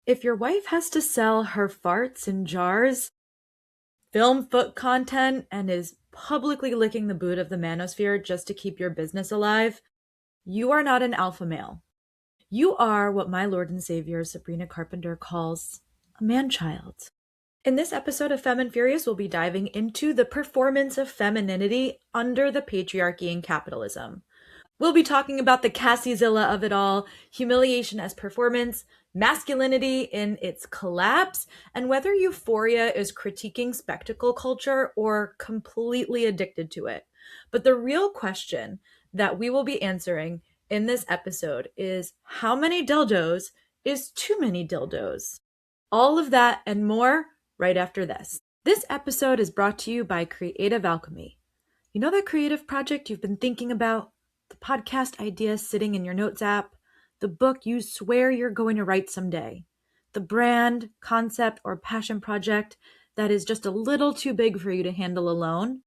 If your wife has to sell her farts in jars, film foot content, and is publicly licking the boot of the manosphere just to keep your business alive, you are not an alpha male. You are what my Lord and Savior Sabrina Carpenter calls a man-child. In this episode of Femme Furious, we'll be diving into the performance of femininity under the patriarchy and capitalism. We'll be talking about the Cassie-zilla of it all, humiliation as performance, masculinity in its collapse, and whether Euphoria is critiquing spectacle culture or completely addicted to it. But the real question that we will be answering in this episode is how many dildos is too many dildos? All of that and more right after this. This episode is brought to you by Creative Alchemy. You know that creative project you've been thinking about? The podcast idea sitting in your notes app? The book you swear you're going to write someday? The brand, concept, or passion project that is just a little too big for you to handle alone?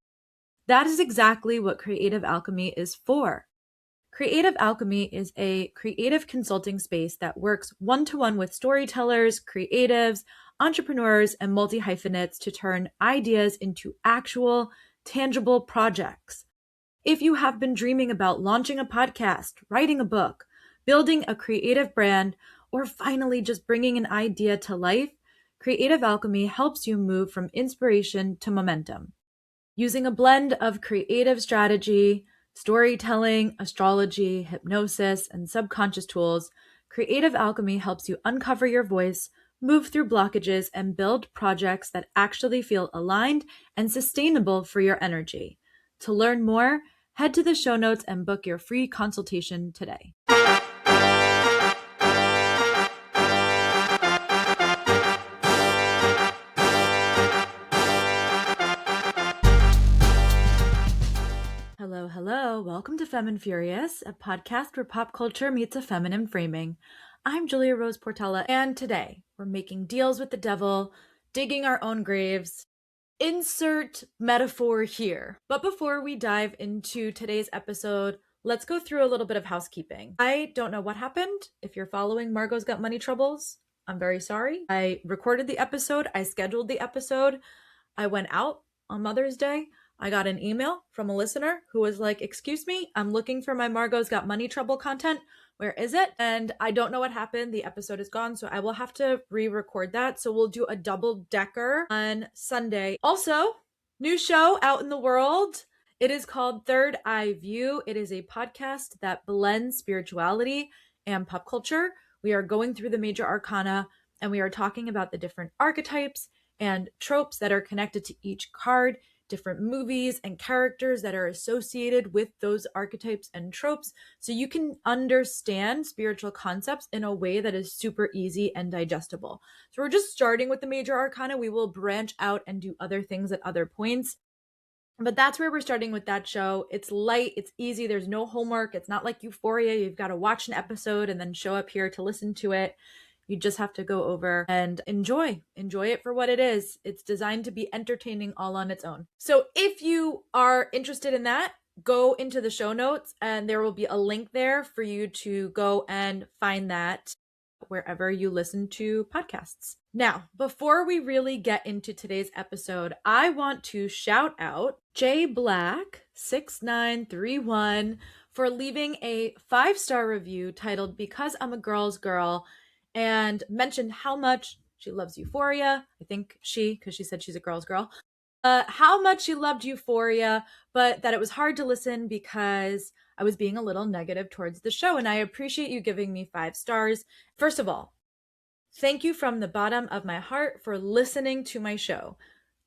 That is exactly what Creative Alchemy is for. Creative Alchemy is a creative consulting space that works one-to-one with storytellers, creatives, entrepreneurs, and multi-hyphenates to turn ideas into actual, tangible projects. If you have been dreaming about launching a podcast, writing a book, building a creative brand, or finally just bringing an idea to life, Creative Alchemy helps you move from inspiration to momentum. Using a blend of creative strategy, storytelling, astrology, hypnosis, and subconscious tools, Creative Alchemy helps you uncover your voice, move through blockages, and build projects that actually feel aligned and sustainable for your energy. To learn more, head to the show notes and book your free consultation today. Hello. Welcome to Femme Furious, a podcast where pop culture meets a feminine framing. I'm Julia Rose Portela, and today we're making deals with the devil, digging our own graves. Insert metaphor here. But before we dive into today's episode, let's go through a little bit of housekeeping. I don't know what happened. If you're following Margot's Got Money Troubles, I'm very sorry. I recorded the episode. I scheduled the episode. I went out on Mother's Day. I got an email from a listener who was like, "Excuse me, I'm looking for my Margot's Got Money Trouble content. Where is it?" And I don't know what happened. The episode is gone, so I will have to re-record that. So we'll do a double decker on Sunday. Also, new show out in the world. It is called Third Eye View. It is a podcast that blends spirituality and pop culture. We are going through the major arcana and we are talking about the different archetypes and tropes that are connected to each card, different movies and characters that are associated with those archetypes and tropes, so you can understand spiritual concepts in a way that is super easy and digestible. So we're just starting with the major arcana. We will branch out and do other things at other points. But that's where we're starting with that show. It's light, it's easy, there's no homework. It's not like Euphoria. You've got to watch an episode and then show up here to listen to it. You just have to go over and enjoy it for what it is. It's designed to be entertaining all on its own. So if you are interested in that, go into the show notes and there will be a link there for you to go and find that wherever you listen to podcasts. Now, before we really get into today's episode, I want to shout out J Black 6931 for leaving a 5-star review titled "Because I'm a Girl's Girl," and mentioned how much she loves Euphoria. I think because she said she's a girl's girl. How much she loved Euphoria, but that it was hard to listen because I was being a little negative towards the show. And I appreciate you giving me 5 stars. First of all, thank you from the bottom of my heart for listening to my show.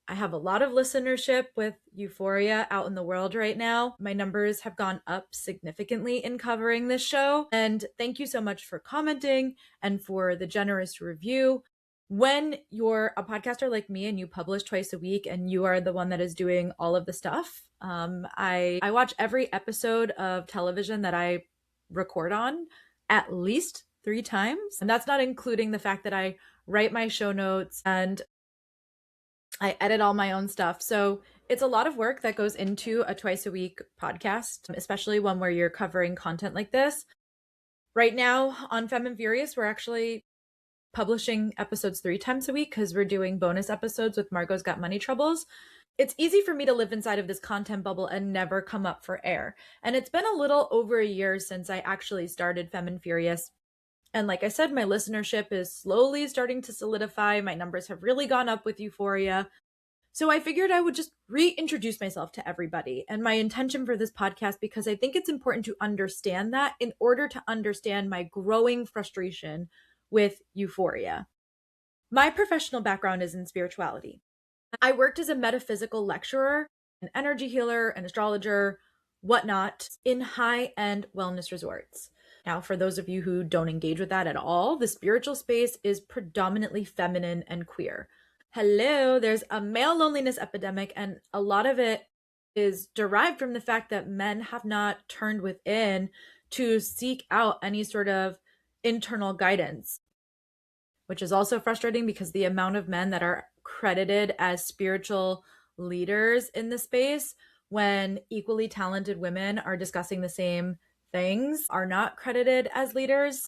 I have a lot of listenership with Euphoria out in the world right now. My numbers have gone up significantly in covering this show. And thank you so much for commenting and for the generous review. When you're a podcaster like me and you publish twice a week and you are the one that is doing all of the stuff, I watch every episode of television that I record on at least 3 times. And that's not including the fact that I write my show notes and I edit all my own stuff. So it's a lot of work that goes into a twice a week podcast, especially one where you're covering content like this. Right now on Femme Furious, we're actually publishing episodes 3 times a week because we're doing bonus episodes with Margot's Got Money Troubles. It's easy for me to live inside of this content bubble and never come up for air. And it's been a little over a year since I actually started Femme Furious. And like I said, my listenership is slowly starting to solidify. My numbers have really gone up with Euphoria. So I figured I would just reintroduce myself to everybody and my intention for this podcast, because I think it's important to understand that in order to understand my growing frustration with Euphoria. My professional background is in spirituality. I worked as a metaphysical lecturer, an energy healer, an astrologer, whatnot, in high-end wellness resorts. Now, for those of you who don't engage with that at all, the spiritual space is predominantly feminine and queer. Hello, there's a male loneliness epidemic, and a lot of it is derived from the fact that men have not turned within to seek out any sort of internal guidance, which is also frustrating because the amount of men that are credited as spiritual leaders in the space, when equally talented women are discussing the same things, are not credited as leaders.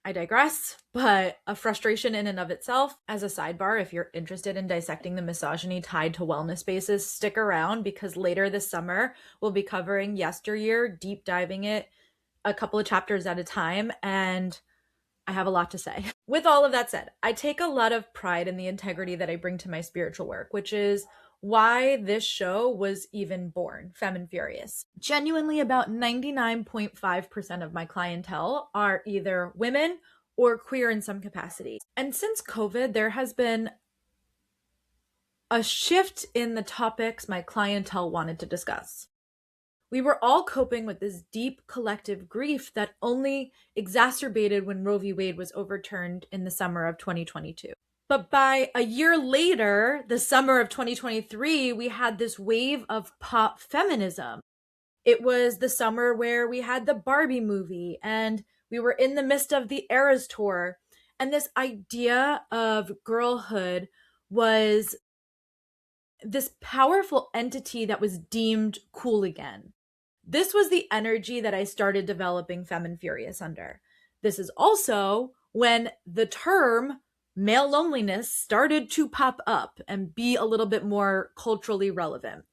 I digress, but a frustration in and of itself. As a sidebar, if you're interested in dissecting the misogyny tied to wellness spaces, stick around, because later this summer we'll be covering yesteryear, deep diving it a couple of chapters at a time, and I have a lot to say. With all of that said, I take a lot of pride in the integrity that I bring to my spiritual work, which is why this show was even born, Femme Furious. Genuinely, about 99.5% of my clientele are either women or queer in some capacity. And since COVID, there has been a shift in the topics my clientele wanted to discuss. We were all coping with this deep collective grief that only exacerbated when Roe v. Wade was overturned in the summer of 2022. But by a year later, the summer of 2023, we had this wave of pop feminism. It was the summer where we had the Barbie movie, and we were in the midst of the Eras Tour. And this idea of girlhood was this powerful entity that was deemed cool again. This was the energy that I started developing Femme Furious under. This is also when the term male loneliness started to pop up and be a little bit more culturally relevant.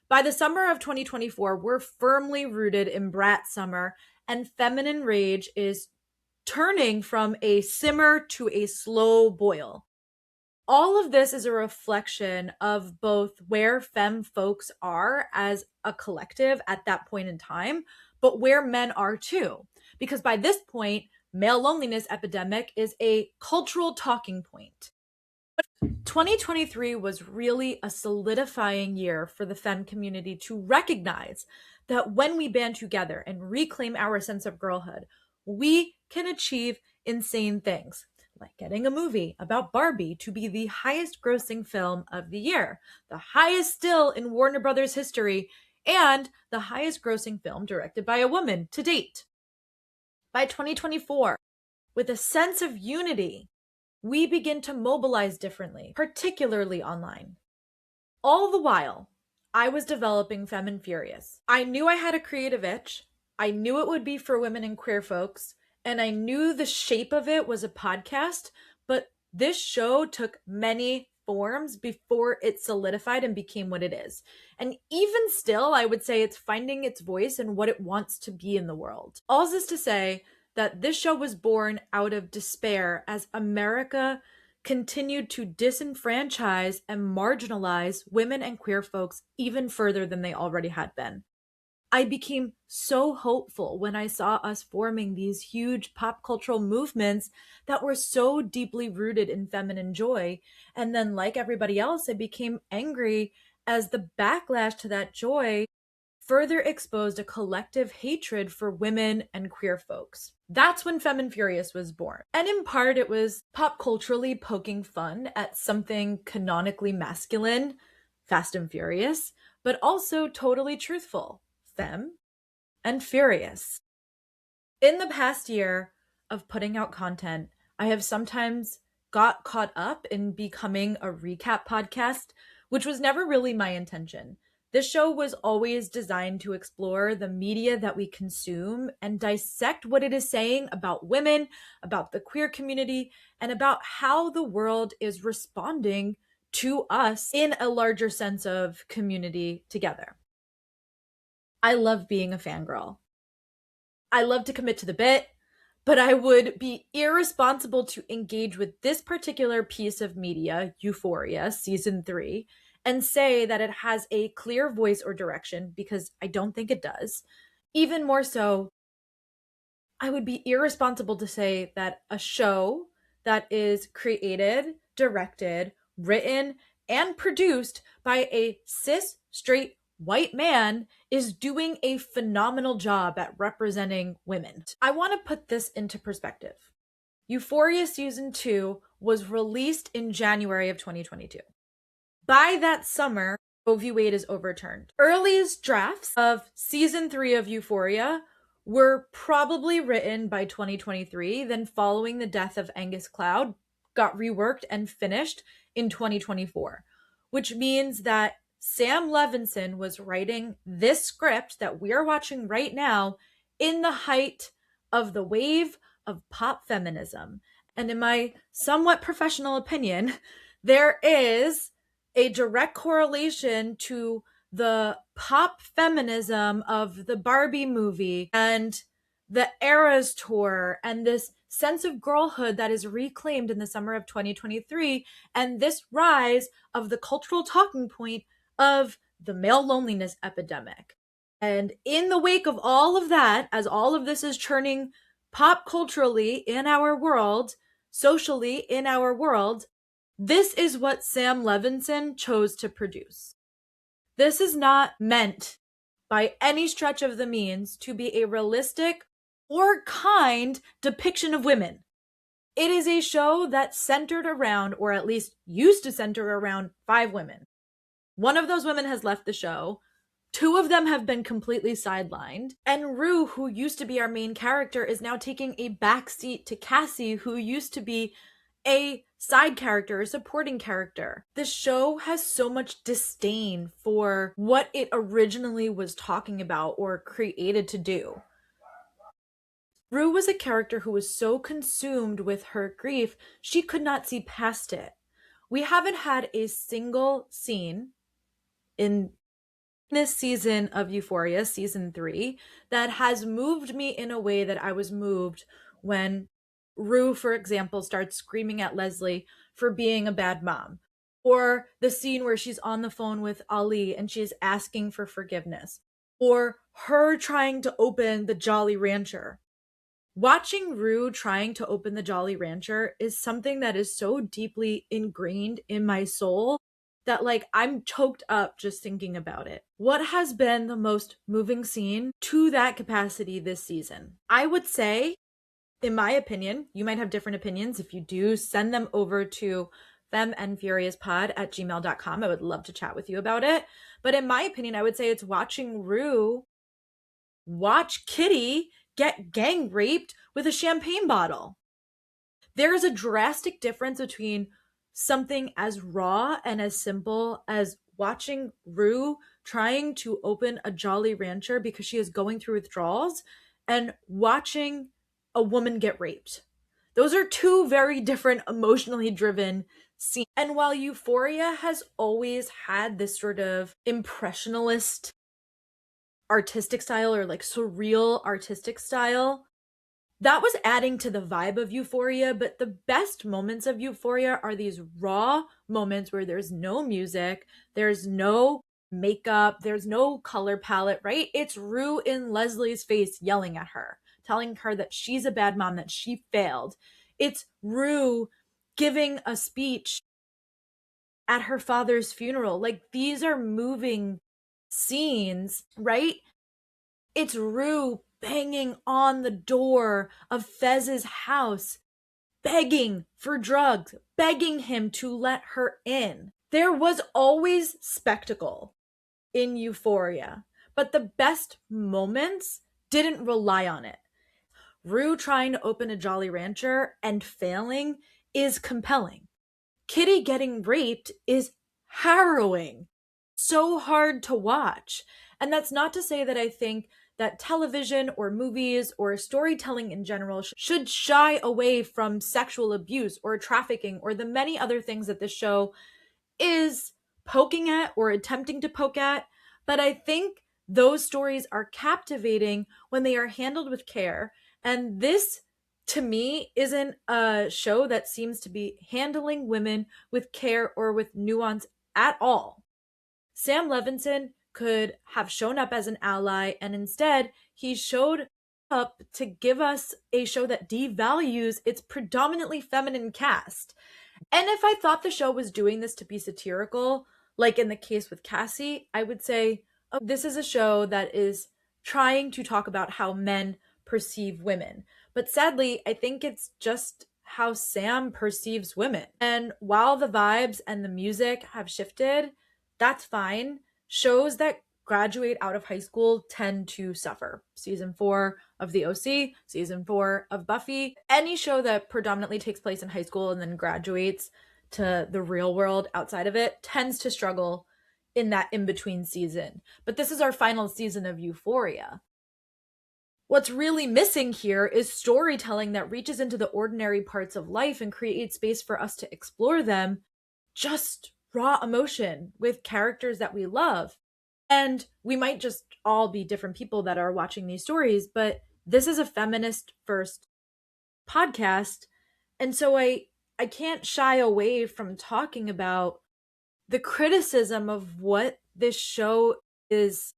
By the summer of 2024, we're firmly rooted in brat summer, and feminine rage is turning from a simmer to a slow boil. All of this is a reflection of both where femme folks are as a collective at that point in time, but where men are too. Because by this point, male loneliness epidemic is a cultural talking point. 2023 was really a solidifying year for the femme community to recognize that when we band together and reclaim our sense of girlhood, we can achieve insane things, like getting a movie about Barbie to be the highest grossing film of the year, the highest still in Warner Brothers history, and the highest grossing film directed by a woman to date. By 2024, with a sense of unity, we begin to mobilize differently, particularly online. All the while, I was developing Femme Furious. I knew I had a creative itch. I knew it would be for women and queer folks, and I knew the shape of it was a podcast, but this show took many forms before it solidified and became what it is. And even still, I would say it's finding its voice and what it wants to be in the world. All this to say that this show was born out of despair as America continued to disenfranchise and marginalize women and queer folks even further than they already had been. I became so hopeful when I saw us forming these huge pop cultural movements that were so deeply rooted in feminine joy. And then, like everybody else, I became angry as the backlash to that joy further exposed a collective hatred for women and queer folks. That's when Femme Furious was born. And in part, it was pop culturally poking fun at something canonically masculine, Fast and Furious, but also totally truthful. Femme and Furious. In the past year of putting out content, I have sometimes got caught up in becoming a recap podcast, which was never really my intention. This show was always designed to explore the media that we consume and dissect what it is saying about women, about the queer community, and about how the world is responding to us in a larger sense of community together. I love being a fangirl. I love to commit to the bit, but I would be irresponsible to engage with this particular piece of media, Euphoria, season 3, and say that it has a clear voice or direction, because I don't think it does. Even more so, I would be irresponsible to say that a show that is created, directed, written, and produced by a cis, straight, white man is doing a phenomenal job at representing women. I want to put this into perspective. Euphoria season 2 was released in January of 2022. By that summer, Roe v. Wade is overturned. Earliest drafts of season 3 of Euphoria were probably written by 2023, then following the death of Angus Cloud, got reworked and finished in 2024, which means that Sam Levinson was writing this script that we are watching right now in the height of the wave of pop feminism. And in my somewhat professional opinion, there is a direct correlation to the pop feminism of the Barbie movie and the Eras tour and this sense of girlhood that is reclaimed in the summer of 2023, and this rise of the cultural talking point of the male loneliness epidemic. And in the wake of all of that, as all of this is churning pop culturally in our world, socially in our world, this is what Sam Levinson chose to produce. This is not meant by any stretch of the means to be a realistic or kind depiction of women. It is a show that centered around, or at least used to center around, 5 women. One of those women has left the show. 2 of them have been completely sidelined. And Rue, who used to be our main character, is now taking a backseat to Cassie, who used to be a side character, a supporting character. The show has so much disdain for what it originally was talking about or created to do. Rue was a character who was so consumed with her grief, she could not see past it. We haven't had a single scene in this season of Euphoria, season 3, that has moved me in a way that I was moved when Rue, for example, starts screaming at Leslie for being a bad mom. Or the scene where she's on the phone with Ali and she's asking for forgiveness. Or her trying to open the Jolly Rancher. Watching Rue trying to open the Jolly Rancher is something that is so deeply ingrained in my soul that, like, I'm choked up just thinking about it. What has been the most moving scene to that capacity this season? I would say, in my opinion, you might have different opinions. If you do, send them over to femfuriousPod@gmail.com. I would love to chat with you about it. But in my opinion, I would say it's watching Rue watch Kitty get gang raped with a champagne bottle. There is a drastic difference between something as raw and as simple as watching Rue trying to open a Jolly Rancher because she is going through withdrawals and watching a woman get raped. Those are 2 very different emotionally driven scenes. And while Euphoria has always had this sort of impressionist artistic style, or like surreal artistic style, that was adding to the vibe of Euphoria. But the best moments of Euphoria are these raw moments where there's no music, there's no makeup, there's no color palette, right? It's Rue in Leslie's face yelling at her, telling her that she's a bad mom, that she failed. It's Rue giving a speech at her father's funeral. Like, these are moving scenes, right? It's Rue banging on the door of Fez's house, begging for drugs, begging him to let her in. There was always spectacle in Euphoria, but the best moments didn't rely on it. Rue trying to open a Jolly Rancher and failing is compelling. Kitty getting raped is harrowing. so hard to watch. And that's not to say that I think that television or movies or storytelling in general should shy away from sexual abuse or trafficking or the many other things that this show is poking at or attempting to poke at. But I think those stories are captivating when they are handled with care. And this, to me, isn't a show that seems to be handling women with care or with nuance at all. Sam Levinson could have shown up as an ally, and instead, he showed up to give us a show that devalues its predominantly feminine cast. And if I thought the show was doing this to be satirical, like in the case with Cassie, I would say, oh, this is a show that is trying to talk about how men perceive women. But sadly, I think it's just how Sam perceives women. And while the vibes and the music have shifted, that's fine. Shows that graduate out of high school tend to suffer. Season 4 of The OC, season 4 of Buffy, any show that predominantly takes place in high school and then graduates to the real world outside of it tends to struggle in that in-between season. But this is our final season of Euphoria. What's really missing here is storytelling that reaches into the ordinary parts of life and creates space for us to explore them. Just raw emotion with characters that we love. And we might just all be different people that are watching these stories, but this is a feminist first podcast. And so I can't shy away from talking about the criticism of what this show is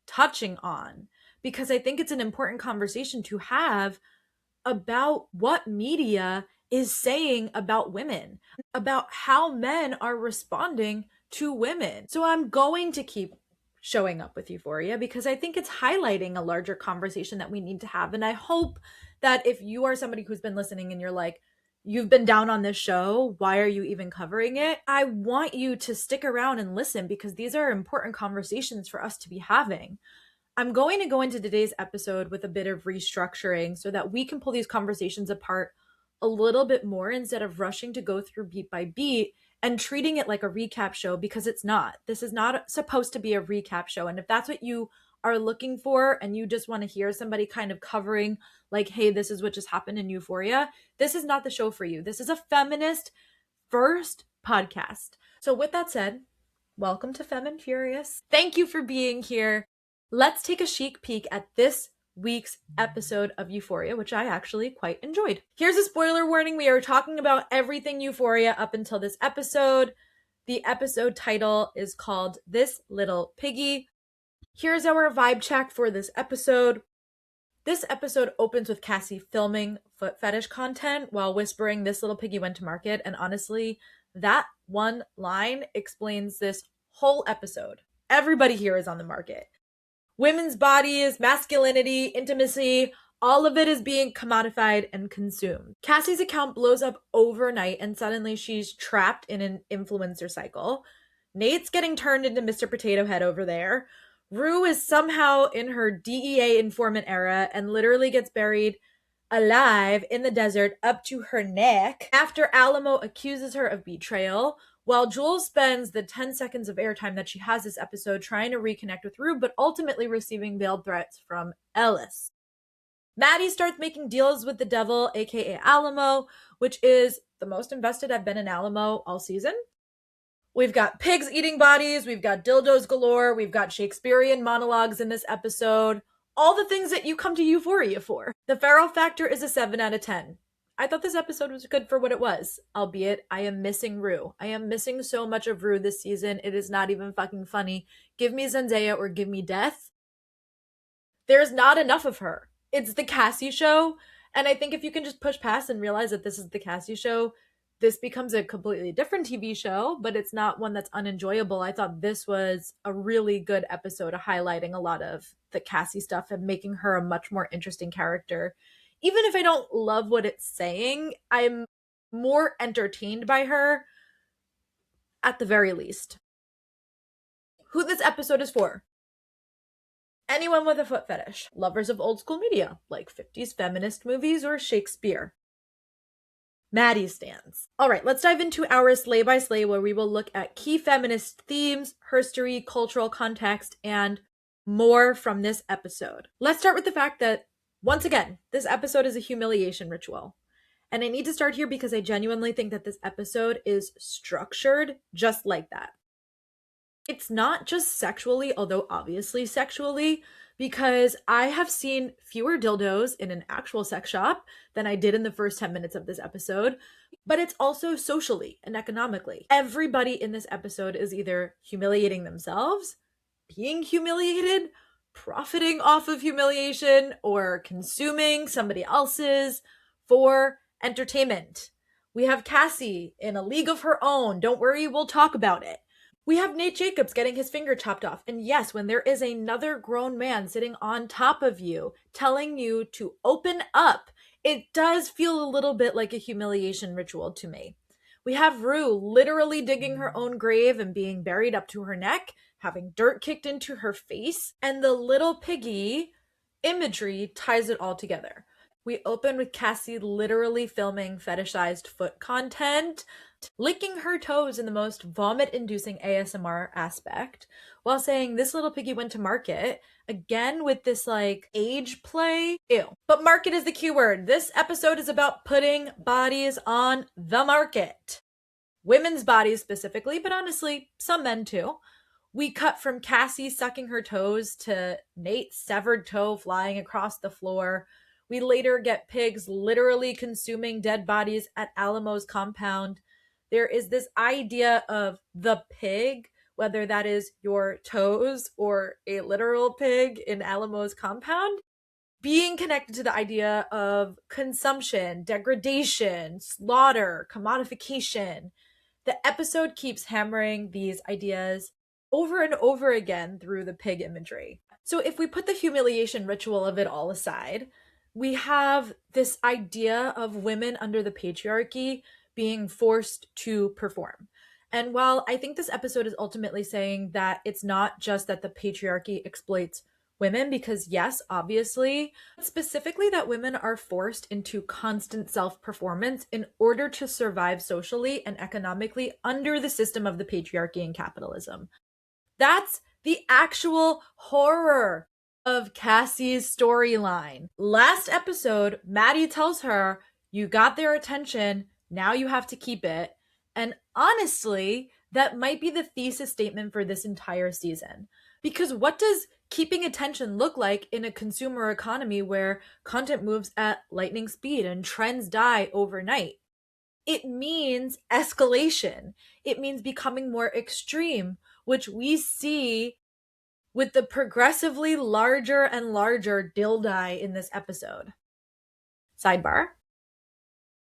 touching on, because I think it's an important conversation to have about what media is saying about women, about how men are responding to women. So I'm going to keep showing up with Euphoria because I think it's highlighting a larger conversation that we need to have. And I hope that if you are somebody who's been listening and you're like, you've been down on this show, why are you even covering it? I want you to stick around and listen because these are important conversations for us to be having. I'm going to go into today's episode with a bit of restructuring so that we can pull these conversations apart a little bit more instead of rushing to go through beat by beat and treating it like a recap show, because it's not. This is not supposed to be a recap show. And if that's what you are looking for and you just want to hear somebody kind of covering like, hey, this is what just happened in Euphoria, this is not the show for you. This is a feminist first podcast. So with that said, welcome to Femme Furious. Thank you for being here. Let's take a chic peek at this week's episode of Euphoria, which I actually quite enjoyed. Here's a spoiler warning. We are talking about everything Euphoria up until this episode. The episode title is called This Little Piggy. Here's our vibe check for this episode. This episode opens with Cassie filming foot fetish content while whispering this little piggy went to market. And honestly, that one line explains this whole episode. Everybody here is on the market. Women's bodies, masculinity, intimacy, all of it is being commodified and consumed. Cassie's account blows up overnight and suddenly she's trapped in an influencer cycle. Nate's getting turned into Mr. Potato Head over there. Rue is somehow in her DEA informant era and literally gets buried alive in the desert up to her neck after Alamo accuses her of betrayal, while Jules spends the 10 seconds of airtime that she has this episode trying to reconnect with Rue, but ultimately receiving veiled threats from Ellis. Maddie starts making deals with the devil, aka Alamo, which is the most invested I've been in Alamo all season. We've got pigs eating bodies, we've got dildos galore, we've got Shakespearean monologues in this episode. All the things that you come to Euphoria for. The feral factor is a 7 out of 10. I thought this episode was good for what it was, albeit I am missing Rue. I am missing so much of Rue this season. It is not even fucking funny. Give me Zendaya or give me death. There's not enough of her. It's the Cassie show, and I think if you can just push past and realize that this is the Cassie show, this becomes a completely different TV show, but it's not one that's unenjoyable. I thought this was a really good episode of highlighting a lot of the Cassie stuff and making her a much more interesting character. Even if I don't love what it's saying, I'm more entertained by her at the very least. Who this episode is for? Anyone with a foot fetish. Lovers of old school media, like 50s feminist movies or Shakespeare. Maddie stands. All right, let's dive into our Slay by Slay, where we will look at key feminist themes, herstory, cultural context, and more from this episode. Let's start with the fact that, once again, this episode is a humiliation ritual. And I need to start here because I genuinely think that this episode is structured just like that. It's not just sexually, although obviously sexually, because I have seen fewer dildos in an actual sex shop than I did in the first 10 minutes of this episode, but it's also socially and economically. Everybody in this episode is either humiliating themselves, being humiliated, profiting off of humiliation, or consuming somebody else's for entertainment. We have Cassie in a league of her own. Don't worry, we'll talk about it. We have Nate Jacobs getting his finger chopped off. And yes, when there is another grown man sitting on top of you, telling you to open up, it does feel a little bit like a humiliation ritual to me. We have Rue literally digging her own grave and being buried up to her neck, having dirt kicked into her face, and the Little Piggy imagery ties it all together. We open with Cassie literally filming fetishized foot content, licking her toes in the most vomit-inducing ASMR aspect, while saying this little piggy went to market, again with this like age play. Ew. But market is the key word. This episode is about putting bodies on the market. Women's bodies specifically, but honestly, some men too. We cut from Cassie sucking her toes to Nate's severed toe flying across the floor. We later get pigs literally consuming dead bodies at Alamo's compound. There is this idea of the pig, whether that is your toes or a literal pig in Alamo's compound, being connected to the idea of consumption, degradation, slaughter, commodification. The episode keeps hammering these ideas over and over again through the pig imagery. So if we put the humiliation ritual of it all aside, we have this idea of women under the patriarchy being forced to perform. And while I think this episode is ultimately saying that it's not just that the patriarchy exploits women, because yes, obviously, specifically that women are forced into constant self-performance in order to survive socially and economically under the system of the patriarchy and capitalism. That's the actual horror of Cassie's storyline. Last episode, Maddie tells her, you got their attention, now you have to keep it. And honestly, that might be the thesis statement for this entire season. Because what does keeping attention look like in a consumer economy where content moves at lightning speed and trends die overnight? It means escalation. It means becoming more extreme, which we see with the progressively larger and larger dildi in this episode. Sidebar.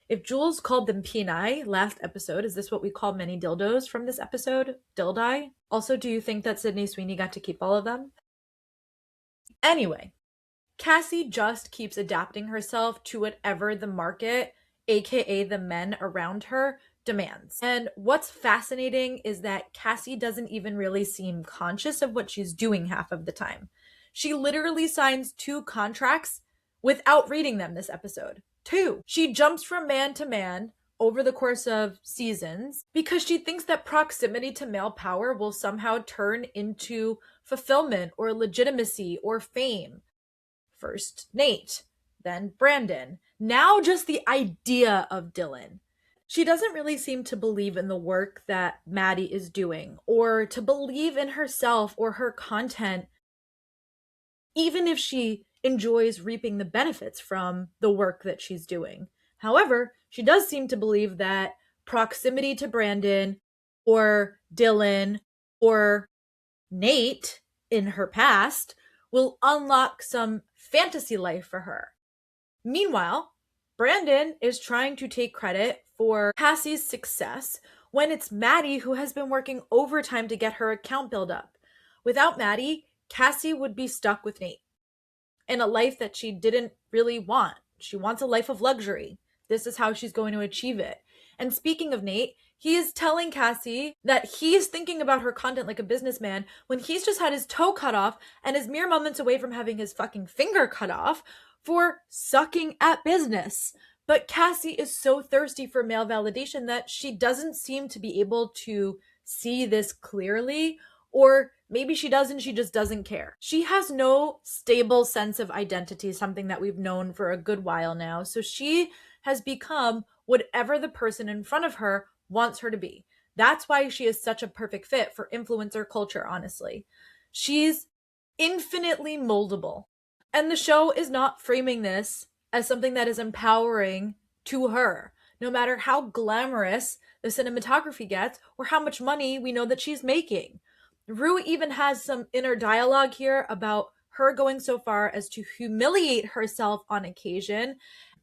If Jules called them peni last episode, is this what we call many dildos from this episode? Dildi? Also, do you think that Sydney Sweeney got to keep all of them? Anyway, Cassie just keeps adapting herself to whatever the market, aka the men around her, demands. And what's fascinating is that Cassie doesn't even really seem conscious of what she's doing half of the time. She literally signs 2 contracts without reading them this episode. 2. She jumps from man to man over the course of seasons because she thinks that proximity to male power will somehow turn into fulfillment or legitimacy or fame. First Nate, then Brandon, now just the idea of Dylan. She doesn't really seem to believe in the work that Maddie is doing or to believe in herself or her content, even if she enjoys reaping the benefits from the work that she's doing. However, she does seem to believe that proximity to Brandon or Dylan or Nate in her past will unlock some fantasy life for her. Meanwhile, Brandon is trying to take credit for Cassie's success when it's Maddie who has been working overtime to get her account built up. Without Maddie, Cassie would be stuck with Nate in a life that she didn't really want. She wants a life of luxury. This is how she's going to achieve it. And speaking of Nate, he is telling Cassie that he's thinking about her content like a businessman when he's just had his toe cut off and is mere moments away from having his fucking finger cut off for sucking at business. But Cassie is so thirsty for male validation that she doesn't seem to be able to see this clearly, or maybe she does and she just doesn't care. She has no stable sense of identity, something that we've known for a good while now. So she has become whatever the person in front of her wants her to be. That's why she is such a perfect fit for influencer culture, honestly. She's infinitely moldable. And the show is not framing this as something that is empowering to her, no matter how glamorous the cinematography gets or how much money we know that she's making. Rue even has some inner dialogue here about her going so far as to humiliate herself on occasion.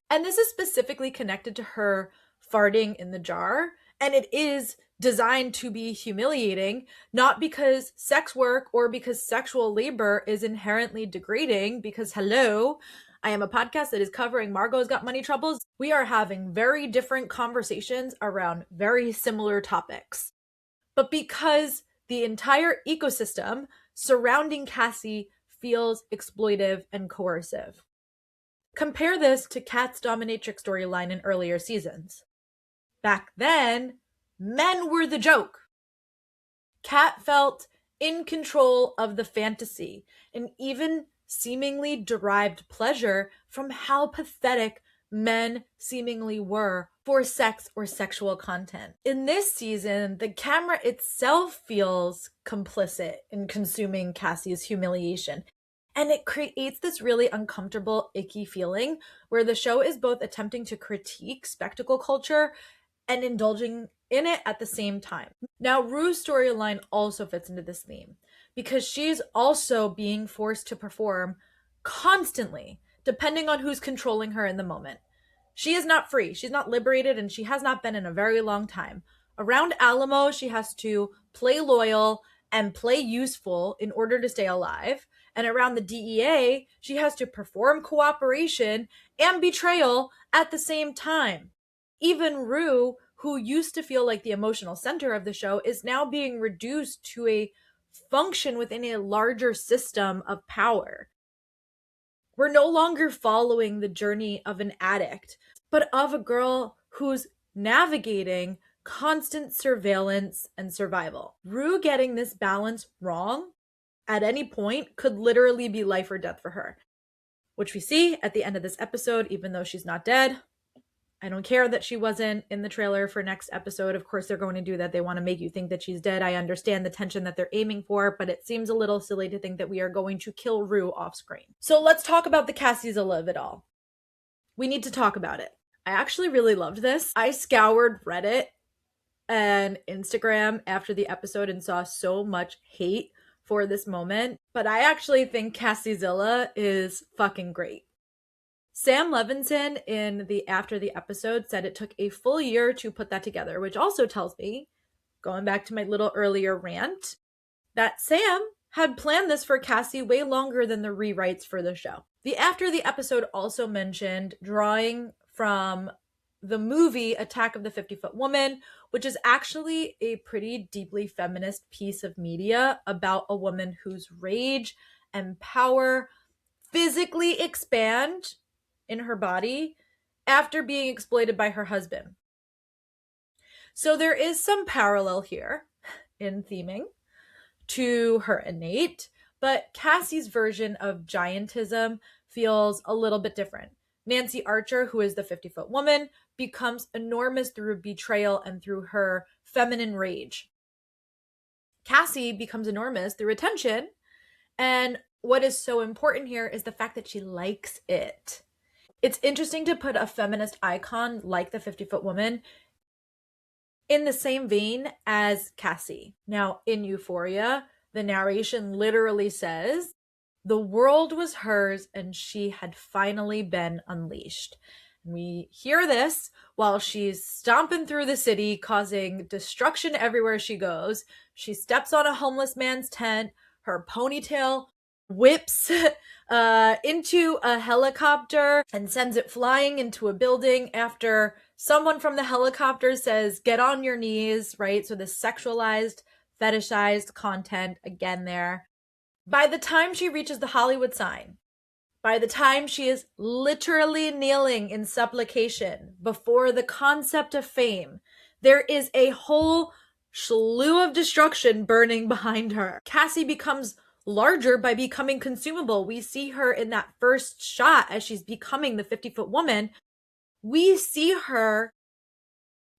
And this is specifically connected to her farting in the jar. And it is designed to be humiliating, not because sex work or because sexual labor is inherently degrading, because hello, I am a podcast that is covering Margot's Got Money Troubles. We are having very different conversations around very similar topics. But because the entire ecosystem surrounding Cassie feels exploitive and coercive. Compare this to Kat's dominatrix storyline in earlier seasons. Back then, men were the joke. Kat felt in control of the fantasy and even seemingly derived pleasure from how pathetic men seemingly were for sex or sexual content. In this season, the camera itself feels complicit in consuming Cassie's humiliation. And it creates this really uncomfortable, icky feeling where the show is both attempting to critique spectacle culture and indulging in it at the same time. Now, Rue's storyline also fits into this theme because she's also being forced to perform constantly, depending on who's controlling her in the moment. She is not free. She's not liberated, and she has not been in a very long time. Around Alamo, she has to play loyal and play useful in order to stay alive. And around the DEA, she has to perform cooperation and betrayal at the same time. Even Rue, who used to feel like the emotional center of the show, is now being reduced to a function within a larger system of power. We're no longer following the journey of an addict, but of a girl who's navigating constant surveillance and survival. Rue getting this balance wrong at any point could literally be life or death for her, which we see at the end of this episode, even though she's not dead. I don't care that she wasn't in the trailer for next episode. Of course, they're going to do that. They want to make you think that she's dead. I understand the tension that they're aiming for, but it seems a little silly to think that we are going to kill Rue off screen. So let's talk about the Cassie-zilla of it all. We need to talk about it. I actually really loved this. I scoured Reddit and Instagram after the episode and saw so much hate for this moment, but I actually think Cassie-zilla is fucking great. Sam Levinson in the after the episode said it took a full year to put that together, which also tells me, going back to my little earlier rant, that Sam had planned this for Cassie way longer than the rewrites for the show. The after the episode also mentioned drawing from the movie Attack of the 50-Foot Woman, which is actually a pretty deeply feminist piece of media about a woman whose rage and power physically expand in her body after being exploited by her husband. So there is some parallel here in theming to her innate, but Cassie's version of giantism feels a little bit different. Nancy Archer, who is the 50-foot woman, becomes enormous through betrayal and through her feminine rage. Cassie becomes enormous through attention, and what is so important here is the fact that she likes it. It's interesting to put a feminist icon like the 50-foot woman in the same vein as Cassie. Now, in Euphoria, the narration literally says, the world was hers and she had finally been unleashed. We hear this while she's stomping through the city, causing destruction everywhere she goes. She steps on a homeless man's tent, her ponytail whips into a helicopter and sends it flying into a building after someone from the helicopter says, get on your knees, right? So this sexualized, fetishized content again there. By the time she reaches the Hollywood sign, By the time she is literally kneeling in supplication before the concept of fame, there is a whole slew of destruction burning behind her. Cassie becomes larger by becoming consumable. We see her in that first shot as she's becoming the 50-foot woman. We see her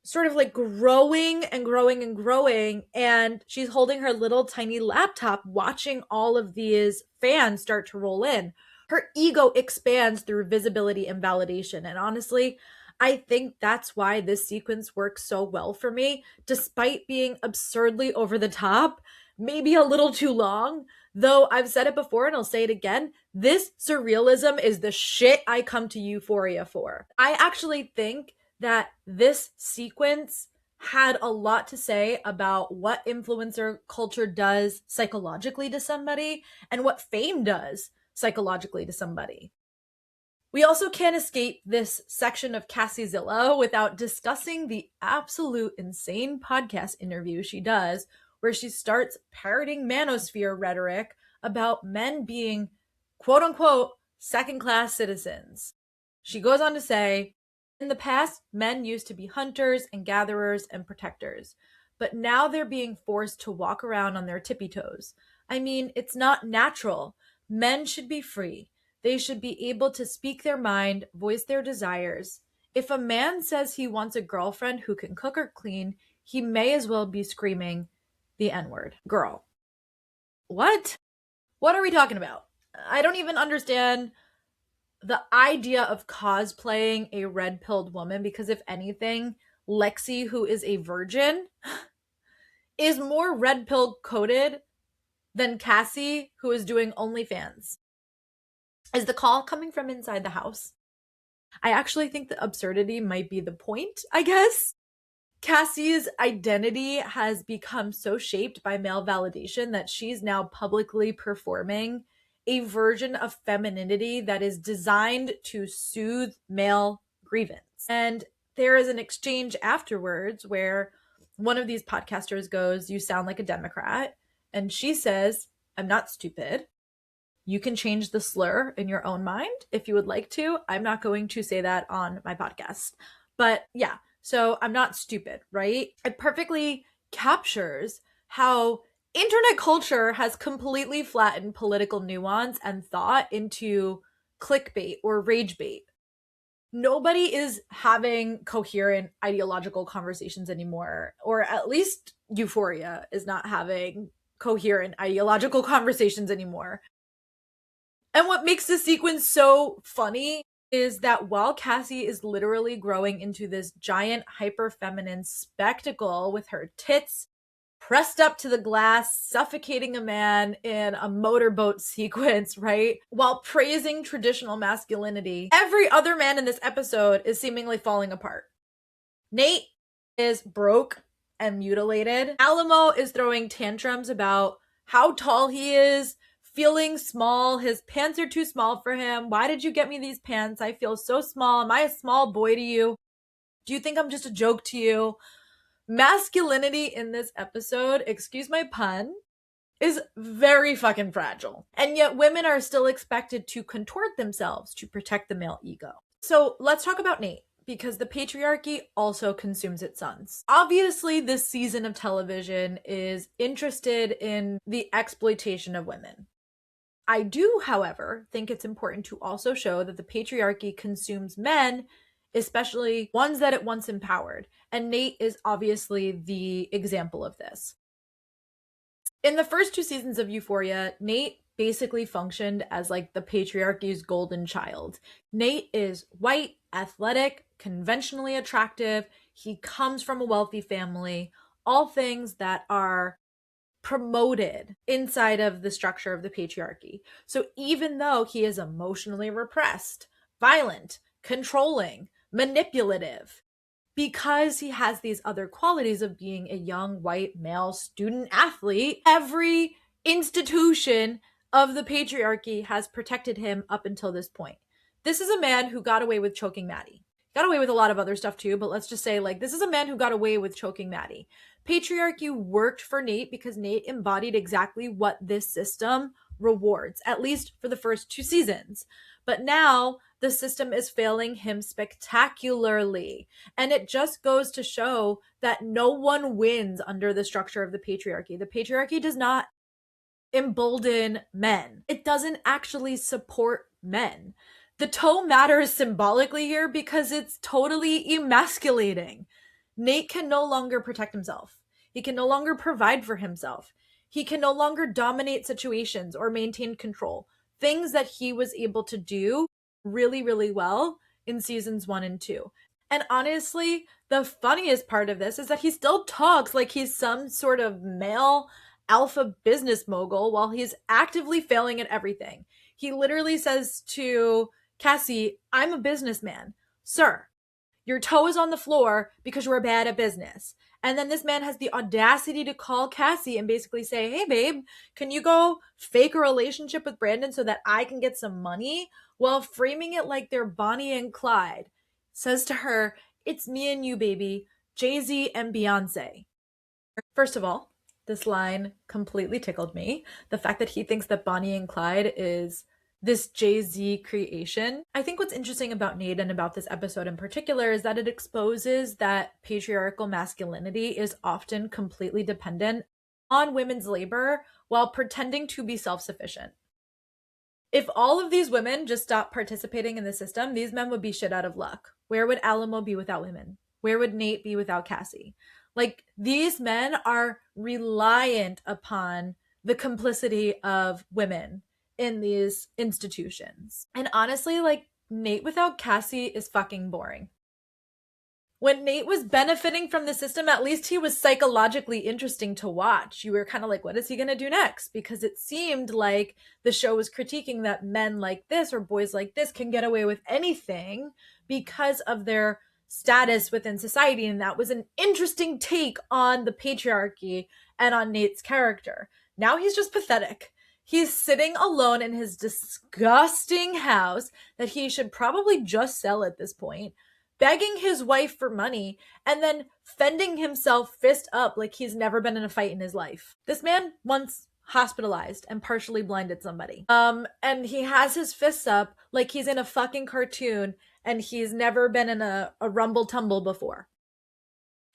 sort of like growing and growing and growing, and she's holding her little tiny laptop watching all of these fans start to roll in. Her ego expands through visibility and validation, and honestly, I think that's why this sequence works so well for me, despite being absurdly over the top, maybe a little too long. Though I've said it before and I'll say it again, this surrealism is the shit I come to Euphoria for. I actually think that this sequence had a lot to say about what influencer culture does psychologically to somebody and what fame does psychologically to somebody. We also can't escape this section of Cassie-zilla without discussing the absolute insane podcast interview she does, where she starts parroting manosphere rhetoric about men being, quote unquote, second-class citizens. She goes on to say, in the past, men used to be hunters and gatherers and protectors, but now they're being forced to walk around on their tippy toes. I mean, it's not natural. Men should be free. They should be able to speak their mind, voice their desires. If a man says he wants a girlfriend who can cook or clean, he may as well be screaming the N-word. Girl. What? What are we talking about? I don't even understand the idea of cosplaying a red-pilled woman, because if anything, Lexi, who is a virgin, is more red-pill coded than Cassie, who is doing OnlyFans. Is the call coming from inside the house? I actually think the absurdity might be the point, I guess. Cassie's identity has become so shaped by male validation that she's now publicly performing a version of femininity that is designed to soothe male grievance. And there is an exchange afterwards where one of these podcasters goes, "You sound like a Democrat." And she says, "I'm not stupid. You can change the slur in your own mind if you would like to. I'm not going to say that on my podcast." But yeah, so I'm not stupid, right? It perfectly captures how internet culture has completely flattened political nuance and thought into clickbait or rage bait. Nobody is having coherent ideological conversations anymore, or at least Euphoria is not having coherent ideological conversations anymore. And what makes this sequence so funny is that while Cassie is literally growing into this giant hyper-feminine spectacle with her tits pressed up to the glass, suffocating a man in a motorboat sequence, right? While praising traditional masculinity, every other man in this episode is seemingly falling apart. Nate is broke and mutilated. Alamo is throwing tantrums about how tall he is, feeling small. His pants are too small for him. Why did you get me these pants? I feel so small. Am I a small boy to you? Do you think I'm just a joke to you? Masculinity in this episode, excuse my pun, is very fucking fragile. And yet women are still expected to contort themselves to protect the male ego. So let's talk about Nate, because the patriarchy also consumes its sons. Obviously, this season of television is interested in the exploitation of women. I do, however, think it's important to also show that the patriarchy consumes men, especially ones that it once empowered. And Nate is obviously the example of this. In the first 2 seasons of Euphoria, Nate basically functioned as like the patriarchy's golden child. Nate is white, athletic, conventionally attractive. He comes from a wealthy family, all things that are promoted inside of the structure of the patriarchy. So even though he is emotionally repressed, violent, controlling, manipulative, because he has these other qualities of being a young white male student athlete, every institution of the patriarchy has protected him up until this point. This is a man who got away with choking Maddie. Got away with a lot of other stuff too, but let's just say, like, this is a man who got away with choking Maddie. Patriarchy worked for Nate because Nate embodied exactly what this system rewards, at least for the first 2 seasons. But now the system is failing him spectacularly. And it just goes to show that no one wins under the structure of the patriarchy. The patriarchy does not embolden men, it doesn't actually support men. The toe matters symbolically here because it's totally emasculating. Nate can no longer protect himself. He can no longer provide for himself. He can no longer dominate situations or maintain control. Things that he was able to do really, really well in seasons 1 and 2. And honestly, the funniest part of this is that he still talks like he's some sort of male alpha business mogul while he's actively failing at everything. He literally says to Cassie, "I'm a businessman. Sir, your toe is on the floor because you were bad at business." And then this man has the audacity to call Cassie and basically say, "Hey, babe, can you go fake a relationship with Brandon so that I can get some money?" While framing it like they're Bonnie and Clyde. Says to her, "It's me and you, baby. Jay-Z and Beyonce." First of all, this line completely tickled me. The fact that he thinks that Bonnie and Clyde is this Jay-Z creation. I think what's interesting about Nate and about this episode in particular is that it exposes that patriarchal masculinity is often completely dependent on women's labor while pretending to be self-sufficient. If all of these women just stopped participating in the system, these men would be shit out of luck. Where would Alamo be without women? Where would Nate be without Cassie? Like, these men are reliant upon the complicity of women in these institutions. And honestly, like, Nate without Cassie is fucking boring. When Nate was benefiting from the system, at least he was psychologically interesting to watch. You were kind of like, what is he going to do next? Because it seemed like the show was critiquing that men like this or boys like this can get away with anything because of their status within society. And that was an interesting take on the patriarchy and on Nate's character. Now he's just pathetic. He's sitting alone in his disgusting house that he should probably just sell at this point, begging his wife for money, and then fending himself fist up like he's never been in a fight in his life. This man once hospitalized and partially blinded somebody. And he has his fists up like he's in a fucking cartoon and he's never been in a rumble tumble before.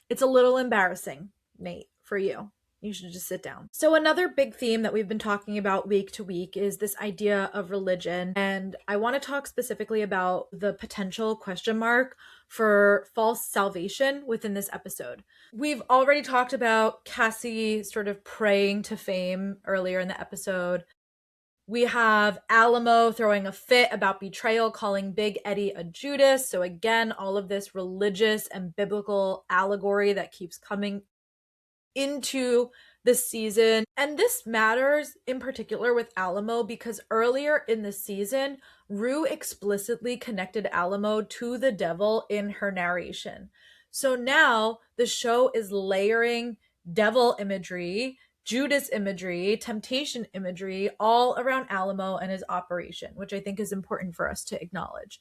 It's a little embarrassing, Nate, for you. You should just sit down. So another big theme that we've been talking about week to week is this idea of religion. And I want to talk specifically about the potential question mark for false salvation within this episode. We've already talked about Cassie sort of praying to fame earlier in the episode. We have Alamo throwing a fit about betrayal, calling Big Eddie a Judas. So again, all of this religious and biblical allegory that keeps coming into the season. And this matters in particular with Alamo because earlier in the season, Rue explicitly connected Alamo to the devil in her narration. So now the show is layering devil imagery, Judas imagery, temptation imagery, all around Alamo and his operation, which I think is important for us to acknowledge.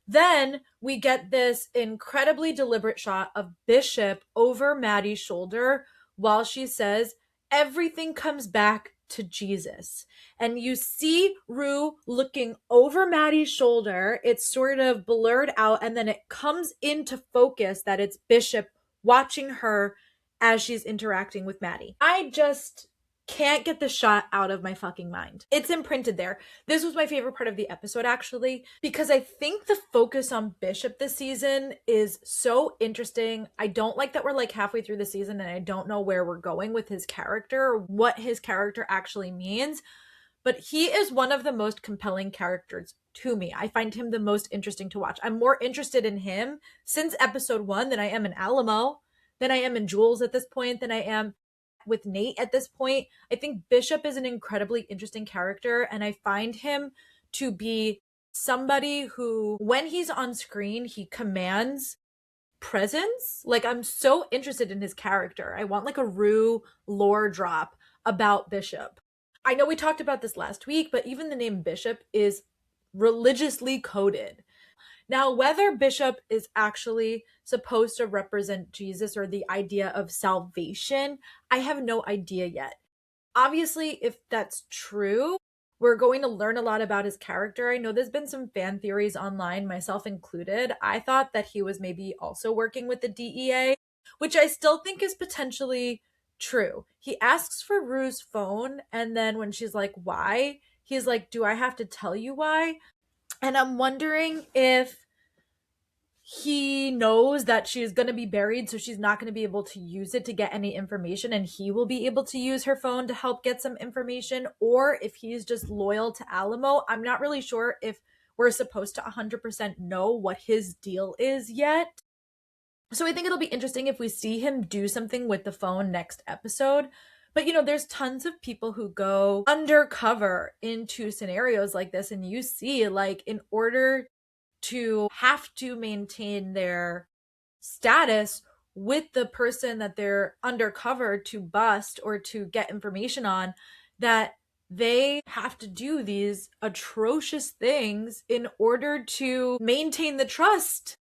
Then we get this incredibly deliberate shot of Bishop over Maddie's shoulder while she says, "Everything comes back to Jesus." And you see Rue looking over Maddie's shoulder. It's sort of blurred out, and then it comes into focus that it's Bishop watching her as she's interacting with Maddie. I just can't get the shot out of my fucking mind. It's imprinted there. This was my favorite part of the episode, actually, because I think the focus on Bishop this season is so interesting. I don't like that we're like halfway through the season and I don't know where we're going with his character or what his character actually means, but he is one of the most compelling characters to me. I find him the most interesting to watch. I'm more interested in him since episode 1 than I am in Alamo, than I am in Jules at this point, than I am with Nate at this point. I think Bishop is an incredibly interesting character, and I find him to be somebody who, when he's on screen, he commands presence. Like, I'm so interested in his character. I want like a Rue lore drop about Bishop. I know we talked about this last week, but even the name Bishop is religiously coded. Now, whether Bishop is actually supposed to represent Jesus or the idea of salvation, I have no idea yet. Obviously, if that's true, We're going to learn a lot about his character. I know there's been some fan theories online, myself included. I thought that he was maybe also working with the DEA, which I still think is potentially true. He asks for Rue's phone, and then when she's like, why? He's like, do I have to tell you why? And I'm wondering if he knows that she's going to be buried, so she's not going to be able to use it to get any information, and he will be able to use her phone to help get some information, or if he's just loyal to Alamo. I'm not really sure if we're supposed to 100% know what his deal is yet. So I think it'll be interesting if we see him do something with the phone next episode. But there's tons of people who go undercover into scenarios like this, and you see, like, in order to have to maintain their status with the person that they're undercover to bust or to get information on, that they have to do these atrocious things in order to maintain the trust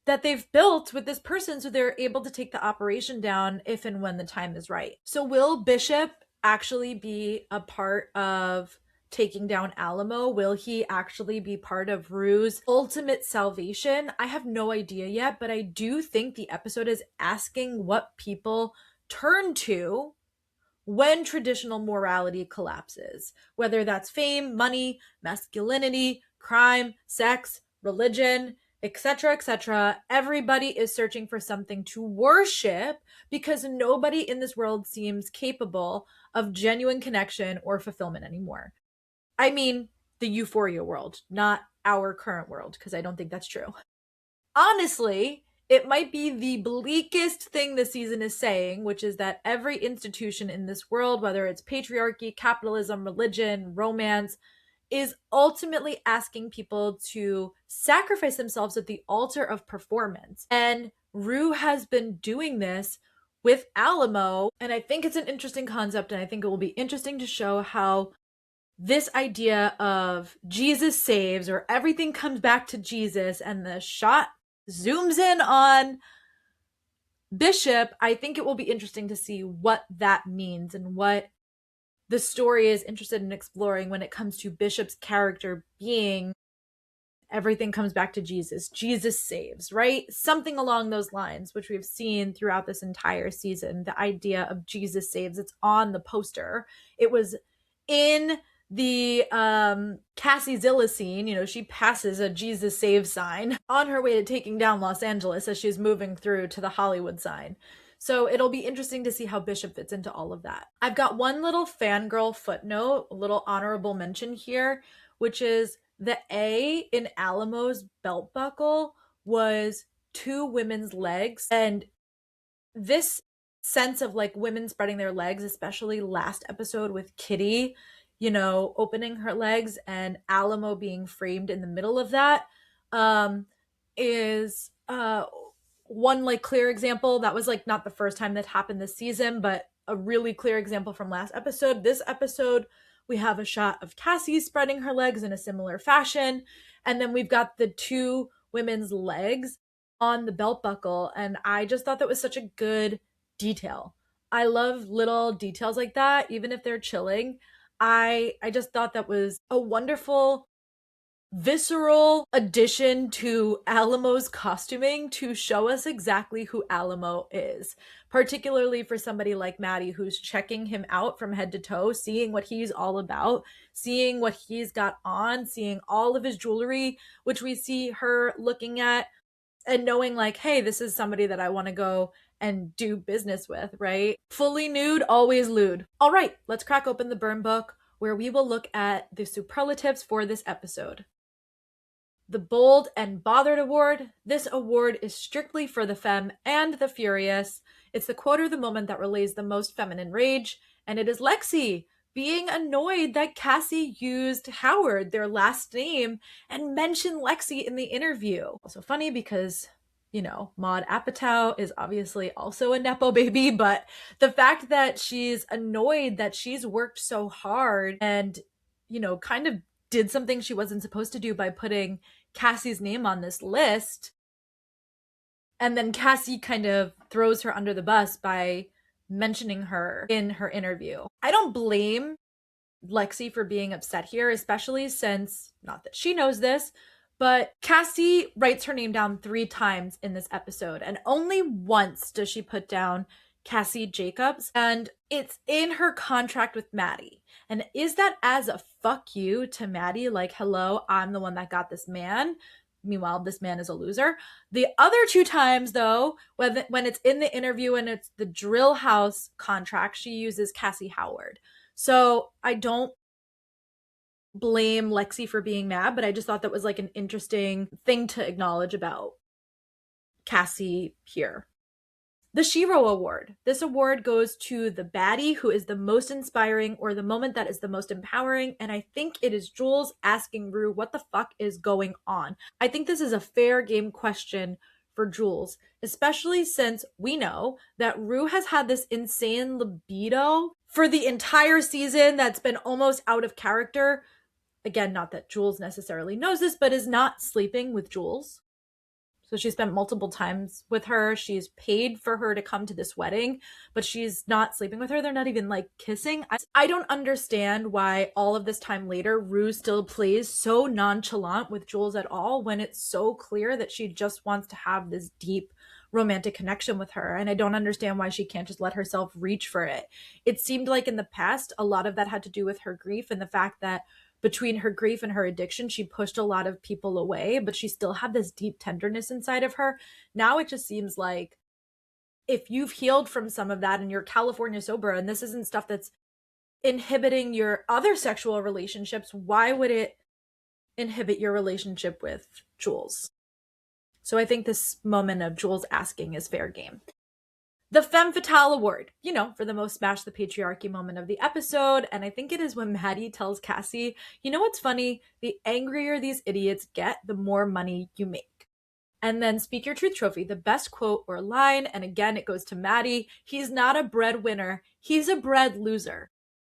that they've built with this person, so they're able to take the operation down if and when the time is right. So will Bishop actually be a part of taking down Alamo? Will he actually be part of Rue's ultimate salvation? I have no idea yet, but I do think the episode is asking what people turn to when traditional morality collapses, whether that's fame, money, masculinity, crime, sex, religion, etc., etc. Everybody is searching for something to worship because nobody in this world seems capable of genuine connection or fulfillment anymore. I mean, the Euphoria world, not our current world, because I don't think that's true. Honestly, it might be the bleakest thing the season is saying, which is that every institution in this world, whether it's patriarchy, capitalism, religion, romance, is ultimately asking people to sacrifice themselves at the altar of performance. And Rue has been doing this with Alamo, and I think it's an interesting concept, and I think it will be interesting to show how this idea of Jesus saves, or everything comes back to Jesus, and the shot zooms in on Bishop. I think it will be interesting to see what that means and what the story is interested in exploring when it comes to Bishop's character being everything comes back to Jesus. Jesus saves, right? Something along those lines, which we've seen throughout this entire season. The idea of Jesus saves, it's on the poster. It was in the Cassie-zilla scene. She passes a Jesus saves sign on her way to taking down Los Angeles as she's moving through to the Hollywood sign. So it'll be interesting to see how Bishop fits into all of that. I've got one little fangirl footnote, a little honorable mention here, which is the A in Alamo's belt buckle was two women's legs. And this sense of like women spreading their legs, especially last episode with Kitty, opening her legs and Alamo being framed in the middle of that, is one like clear example. That was like not the first time that happened this season, but a really clear example from last episode. This episode, we have a shot of Cassie spreading her legs in a similar fashion, and then we've got the two women's legs on the belt buckle, and I just thought that was such a good detail. I love little details like that, even if they're chilling. I just thought that was a wonderful visceral addition to Alamo's costuming to show us exactly who Alamo is, particularly for somebody like Maddie who's checking him out from head to toe, seeing what he's all about, seeing what he's got on, seeing all of his jewelry, which we see her looking at and knowing like, hey, this is somebody that I want to go and do business with, right? Fully nude, always lewd. All right, let's crack open the burn book where we will look at the superlatives for this episode. The Bold and Bothered Award. This award is strictly for the femme and the furious. It's the quote or the moment that relays the most feminine rage, and it is Lexi being annoyed that Cassie used Howard, their last name, and mentioned Lexi in the interview. Also funny because, Maud Apatow is obviously also a Nepo baby, but the fact that she's annoyed that she's worked so hard and, kind of did something she wasn't supposed to do by putting Cassie's name on this list, and then Cassie kind of throws her under the bus by mentioning her in her interview. I don't blame Lexi for being upset here, especially since, not that she knows this, but Cassie writes her name down 3 times in this episode, and only once does she put down Cassie Jacobs, and it's in her contract with Maddie. And is that as a fuck you to Maddie? Like, hello, I'm the one that got this man. Meanwhile, this man is a loser. The other 2 times, though, when it's in the interview and it's the drill house contract, she uses Cassie Howard. So I don't blame Lexi for being mad, but I just thought that was like an interesting thing to acknowledge about Cassie here. The Shiro Award. This award goes to the baddie who is the most inspiring or the moment that is the most empowering. And I think it is Jules asking Rue what the fuck is going on. I think this is a fair game question for Jules, especially since we know that Rue has had this insane libido for the entire season that's been almost out of character. Again, not that Jules necessarily knows this, but is not sleeping with Jules. So she spent multiple times with her. She's paid for her to come to this wedding, but she's not sleeping with her. They're not even like kissing. I don't understand why all of this time later, Rue still plays so nonchalant with Jules at all when it's so clear that she just wants to have this deep romantic connection with her. And I don't understand why she can't just let herself reach for it. It seemed like in the past, a lot of that had to do with her grief and the fact that between her grief and her addiction, she pushed a lot of people away, but she still had this deep tenderness inside of her. Now it just seems like if you've healed from some of that and you're California sober and this isn't stuff that's inhibiting your other sexual relationships, why would it inhibit your relationship with Jules? So I think this moment of Jules asking is fair game. The Femme Fatale Award, for the most smash the patriarchy moment of the episode. And I think it is when Maddie tells Cassie, you know what's funny? The angrier these idiots get, the more money you make. And then Speak Your Truth trophy, the best quote or line. And again, it goes to Maddie. He's not a breadwinner. He's a bread loser.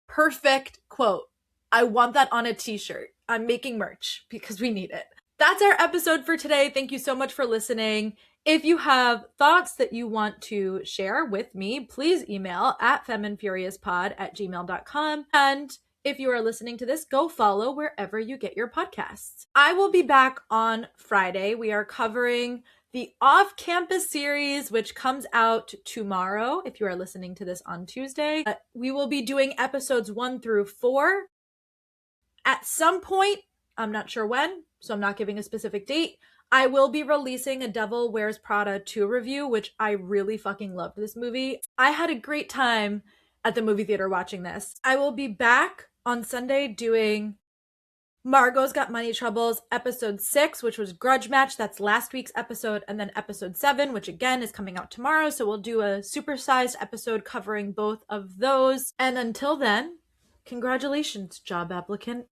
Perfect quote. I want that on a t-shirt. I'm making merch because we need it. That's our episode for today. Thank you so much for listening. If you have thoughts that you want to share with me, please email at femmefuriouspod@gmail.com. And if you are listening to this, go follow wherever you get your podcasts. I will be back on Friday. We are covering the Off-Campus series, which comes out tomorrow. If you are listening to this on Tuesday, we will be doing episodes 1 through 4. At some point, I'm not sure when, so I'm not giving a specific date, I will be releasing a Devil Wears Prada 2 review, which I really fucking loved this movie. I had a great time at the movie theater watching this. I will be back on Sunday doing Margot's Got Money Troubles, episode 6, which was Grudge Match. That's last week's episode. And then episode 7, which again is coming out tomorrow. So we'll do a supersized episode covering both of those. And until then, congratulations, job applicant.